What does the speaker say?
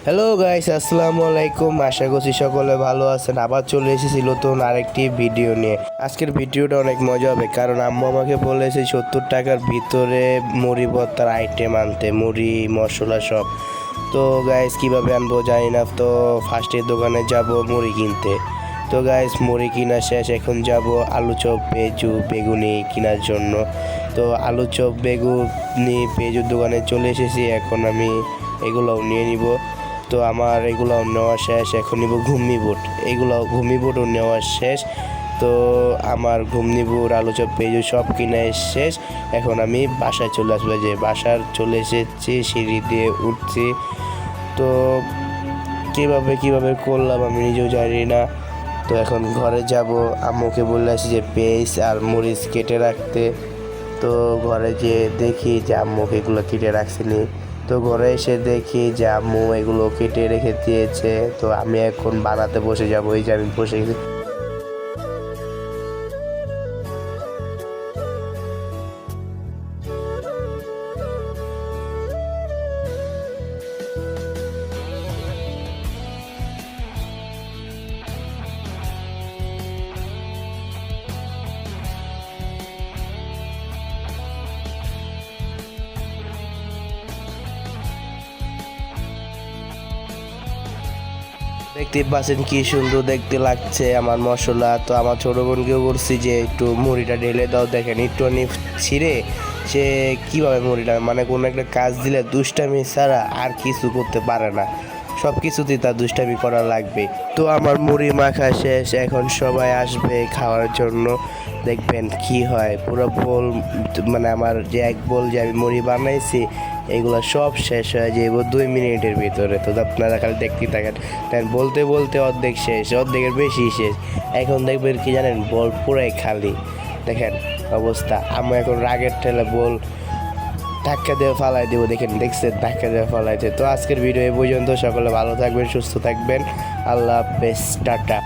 Hello guys, আসসালামু আলাইকুম। আশা করছি সকলে ভালো আছেন। আবার চলে এসেছি নতুন আরেকটি ভিডিও নিয়ে। আজকের ভিডিওটা অনেক মজা হবে, কারণ আম্মু আমাকে বলেছে 70 টাকার ভিতরে মুড়ি ভর্তার আইটেম আনতে, মুড়ি মশলা সব। তো গাইস কিভাবে আনবো জানি না, তো ফার্স্টের দোকানে যাব মুড়ি কিনতে। তো গাইস মুড়ি কিনা শেষ, এখন যাব আলু চপ পেঁয়াজু বেগুনি কেনার জন্য। তো আলু চপ বেগুনি পেঁয়াজুর দোকানে চলে এসেছি, এখন আমি এগুলোও নিয়ে নিব। তো আমার এগুলো নেওয়া শেষ, এখন নিব ঘুমনি বুট। এগুলো ঘুমনি বুটও নেওয়া শেষ। তো আমার ঘুমনি বুট আলু চপ পেঁয়াজু সব কিনে শেষ। এখন আমি বাসায় চলে আসবো, যে বাসার চলে এসেছি, সিঁড়ি দিয়ে উঠছি। তো কীভাবে করলাম আমি নিজেও জানি না। তো এখন ঘরে যাব, আম্মুকে বলে আসি যে পেঁয়াজ আর মরিচ কেটে রাখতে। তো ঘরে যেয়ে দেখি যে আম্মুকে এগুলো কেটে রাখছিনি। তো ঘরে এসে দেখি যে আম্মু এগুলো কেটে রেখে দিয়েছে। তো আমি এখন বানাতে বসে যাবো, এই যে আমি বসে গেছি। দেখতে পাচ্ছেন কি সুন্দর দেখতে লাগছে আমার মশলা। তো আমার ছোটো বোনকেও বলছি যে একটু মুড়িটা ঢেলে দাও, দেখেন একটু ছিঁড়ে সে কীভাবে মুড়িটা, মানে কোনো একটা কাজ দিলে দুষ্টামি ছাড়া আর কিছু করতে পারে না, সব কিছুতেই তার দুষ্টামি করা লাগবে। তো আমার মুড়ি মাখা শেষ, এখন সবাই আসবে খাওয়ার জন্য। দেখবেন কি হয়, পুরো বোল, মানে আমার যে এক বোল যে আমি মুড়ি বানাইছি এগুলো সব শেষ হয়ে যাবে 2 মিনিটের ভিতরে। তো আপনারা খালি দেখতেই থাকেন, তাই বলতে বলতে অর্ধেক শেষ, অর্ধেকের বেশি শেষ। এখন দেখবেন কি জানেন, বল পুরাই খালি। দেখেন অবস্থা, আমি এখন রাগের ঠেলে বল ধাক্কা দিয়ে ফালাই দেবো। দেখছেন ধাক্কা দিয়ে ফালাইছে। তো আজকের ভিডিও এই পর্যন্ত। সকলে ভালো থাকবেন, সুস্থ থাকবেন। আল্লাহ হাফেজ, টাটা।